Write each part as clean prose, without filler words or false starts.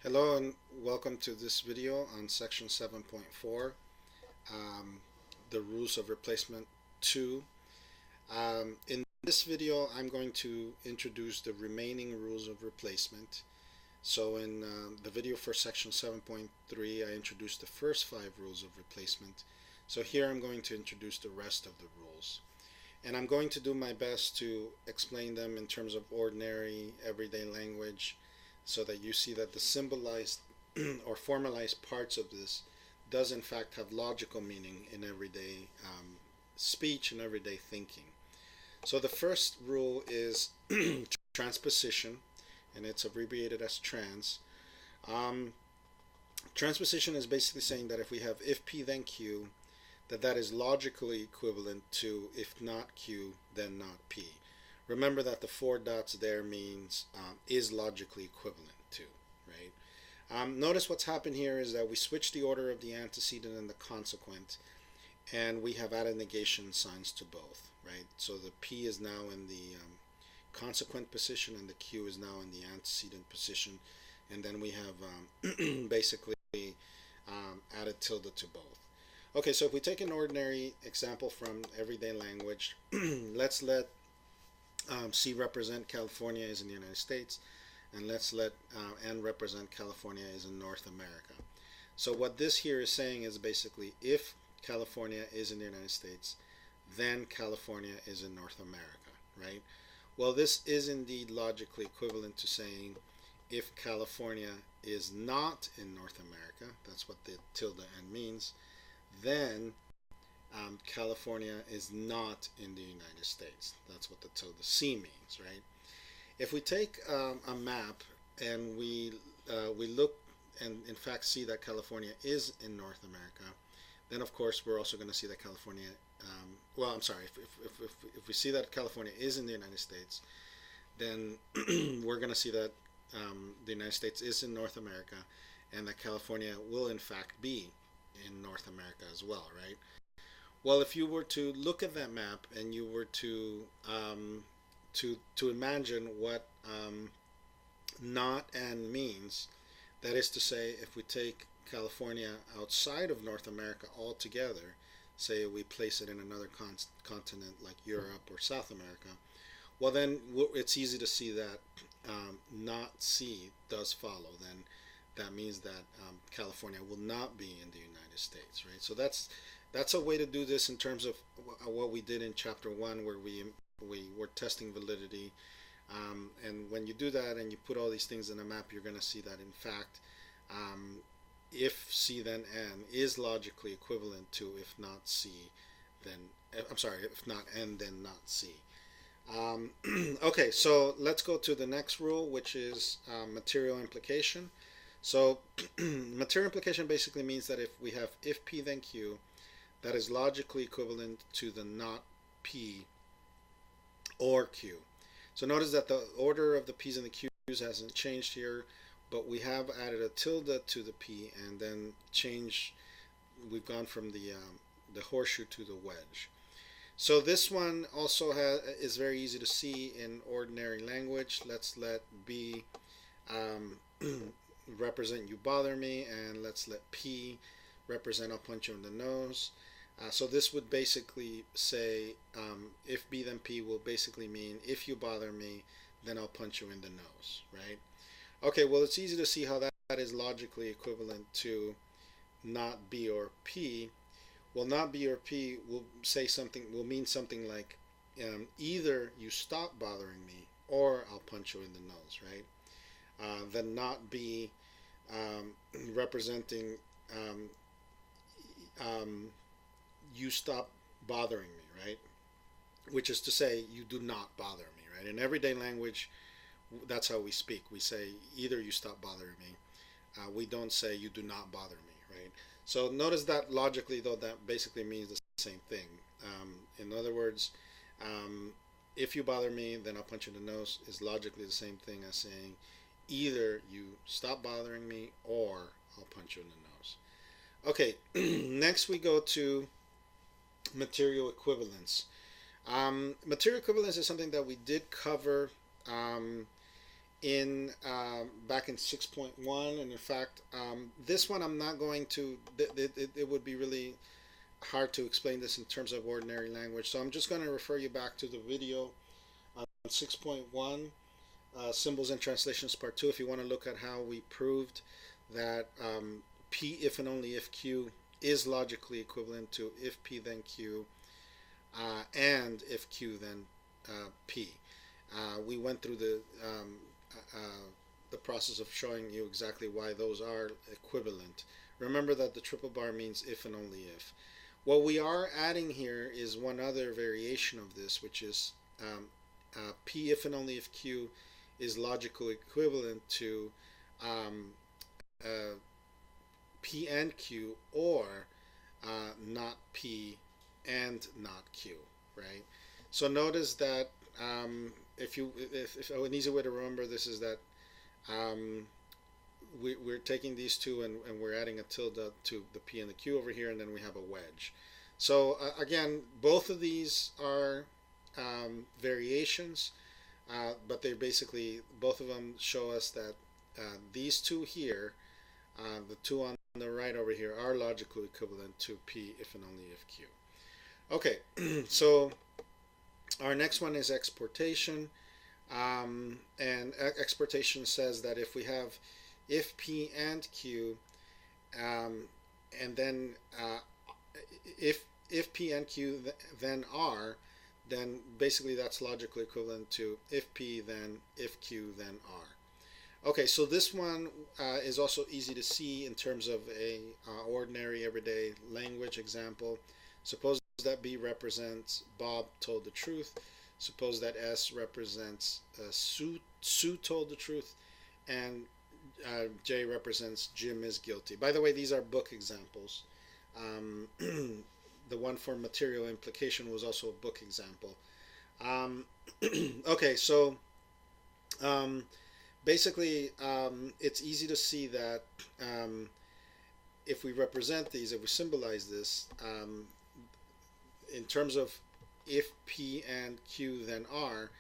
Hello and welcome to this video on section 7.4, um, the rules of replacement 2. In this video I'm going to introduce the remaining rules of replacement. So in the video for section 7.3 I introduced the first 5 rules of replacement. So here I'm going to introduce the rest of the rules. And I'm going to do my best to explain them in terms of ordinary everyday language so that you see that the symbolized or formalized parts of this does in fact have logical meaning in everyday speech and everyday thinking. So the first rule is transposition, and it's abbreviated as trans. Um, Transposition is basically saying that if we have if P then Q, that is logically equivalent to if not Q then not P. Remember that the 4 dots there means is logically equivalent to, right? Notice what's happened here is that we switch the order of the antecedent and the consequent, and we have added negation signs to both, right? So the P is now in the consequent position and the Q is now in the antecedent position, and then we have basically added tilde to both. Okay, so if we take an ordinary example from everyday language, let's let C represent California is in the United States, and let's let N represent California is in North America. So what this here is saying is basically if California is in the United States, then California is in North America, right? Well, this is indeed logically equivalent to saying if California is not in North America, that's what the tilde N means, then California is not in the United States. That's what the tilde C means, right? If we take a map and we look and in fact see that California is in North America, then of course we're also going to see that California, well, I'm sorry, if we see that California is in the United States, then we're going to see that the United States is in North America and that California will in fact be in North America as well, right? Well, if you were to look at that map and you were to imagine what not and means, that is to say, if we take California outside of North America altogether, say we place it in another continent like Europe or South America, well then it's easy to see that not C does follow. Then that means that California will not be in the United States, right? So that's a way to do this in terms of what we did in chapter 1, where we were testing validity. And when you do that and you put all these things in a map, you're going to see that in fact, if C then N is logically equivalent to if not C, then I'm sorry, if not N then not C. Okay, so let's go to the next rule, which is material implication. So material implication basically means that if we have if P then Q, that is logically equivalent to the not P or Q. So notice that the order of the P's and the Q's hasn't changed here, but we have added a tilde to the P and then we've gone from the horseshoe to the wedge. So this one also is very easy to see in ordinary language. Let's let B represent you bother me, and let's let P represent I'll punch you in the nose. So this would basically say if B then P will basically mean if you bother me, then I'll punch you in the nose, right? Okay, well it's easy to see how that is logically equivalent to not B or P. Well, not B or P will mean something like either you stop bothering me or I'll punch you in the nose, right? Then not B representing you stop bothering me, right? Which is to say you do not bother me, right? In everyday language, that's how we speak. We say either you stop bothering me. We don't say you do not bother me, right? So notice that logically, though, that basically means the same thing. In other words, if you bother me, then I'll punch you in the nose is logically the same thing as saying either you stop bothering me or I'll punch you in the nose. Okay, next we go to material equivalence. Material equivalence is something that we did cover in back in 6.1, and in fact, this one I'm not going to. It would be really hard to explain this in terms of ordinary language, so I'm just going to refer you back to the video on 6.1, symbols and translations part 2, if you want to look at how we proved that P if and only if Q is logically equivalent to if P then Q, and if Q then P. We went through the process of showing you exactly why those are equivalent. Remember that the triple bar means if and only if. What we are adding here is one other variation of this, which is P if and only if Q is logically equivalent to P and Q, or not P and not Q, right? So notice that if an easy way to remember this is that we're taking these two and we're adding a tilde to the P and the Q over here, and then we have a wedge. So again, both of these are variations, but they basically, both of them show us that these two here, the two on the right over here, are logically equivalent to P if and only if Q. Okay, so our next one is exportation, and exportation says that if we have if P and Q, and then if P and Q then R, then basically that's logically equivalent to if P then if Q then R. Okay, so this one is also easy to see in terms of a ordinary everyday language example. Suppose that B represents Bob told the truth. Suppose that S represents Sue told the truth, and J represents Jim is guilty. By the way, these are book examples. The one for material implication was also a book example. Okay, so basically it's easy to see that if we represent these, if we symbolize this, in terms of if P and Q then R,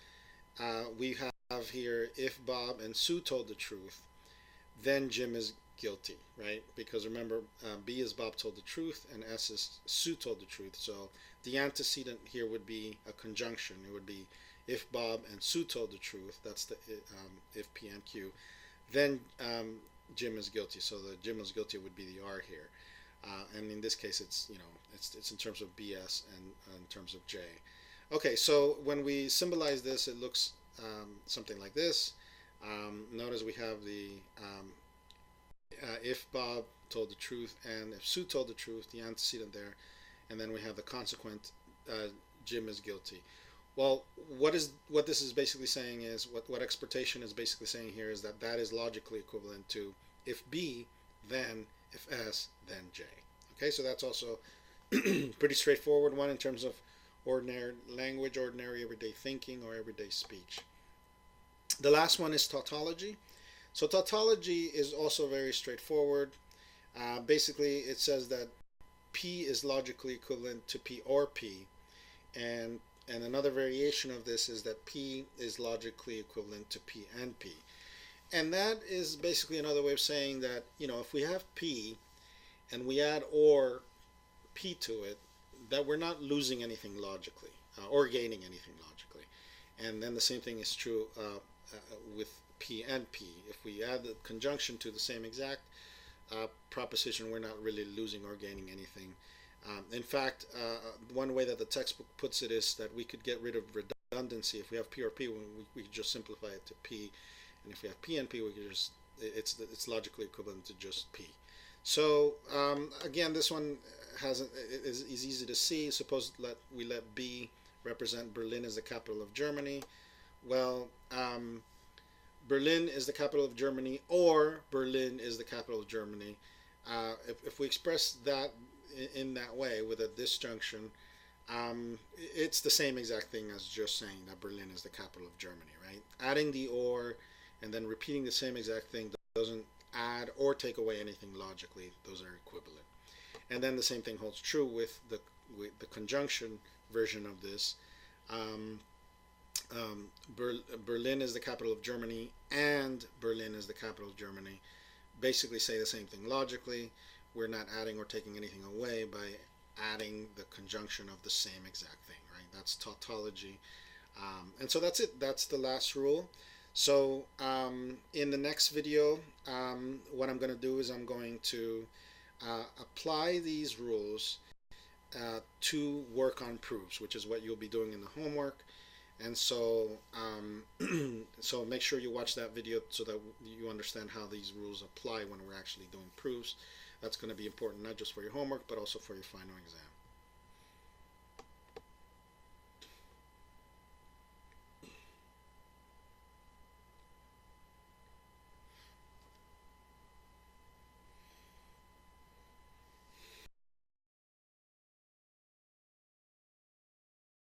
we have here if Bob and Sue told the truth, then Jim is guilty, right? Because remember, B is Bob told the truth and S is Sue told the truth. So the antecedent here would be a conjunction. It would be if Bob and Sue told the truth, that's the if P and Q, then Jim is guilty. So the Jim is guilty would be the R here. And in this case, it's, you know, it's in terms of BS and in terms of J. Okay, so when we symbolize this, it looks something like this. Notice we have the if Bob told the truth and if Sue told the truth, the antecedent there, and then we have the consequent Jim is guilty. Well, what this is basically saying is, what exportation is basically saying here is that that is logically equivalent to if B, then if S, then J. Okay, so that's also pretty straightforward one in terms of ordinary language, ordinary everyday thinking, or everyday speech. The last one is tautology. So tautology is also very straightforward. Basically, it says that P is logically equivalent to P or P, and another variation of this is that P is logically equivalent to P and P. And that is basically another way of saying that, you know, if we have P and we add or P to it, that we're not losing anything logically or gaining anything logically. And then the same thing is true with P and P. If we add the conjunction to the same exact proposition, we're not really losing or gaining anything. In fact, one way that the textbook puts it is that we could get rid of redundancy. If we have P or P, we could just simplify it to P. And if we have P and P, we could just, it's logically equivalent to just P. So again, this one is easy to see. Suppose we let B represent Berlin as the capital of Germany. Well, Berlin is the capital of Germany, or Berlin is the capital of Germany. If we express that in that way with a disjunction, it's the same exact thing as just saying that Berlin is the capital of Germany, right? Adding the or and then repeating the same exact thing doesn't add or take away anything logically. Those are equivalent. And then the same thing holds true with the conjunction version of this. Berlin is the capital of Germany and Berlin is the capital of Germany basically say the same thing logically. We're not adding or taking anything away by adding the conjunction of the same exact thing, right? That's tautology. And so that's it. That's the last rule. So in the next video, what I'm going to do is I'm going to apply these rules to work on proofs, which is what you'll be doing in the homework. And so so make sure you watch that video so that you understand how these rules apply when we're actually doing proofs. That's going to be important not just for your homework but also for your final exam.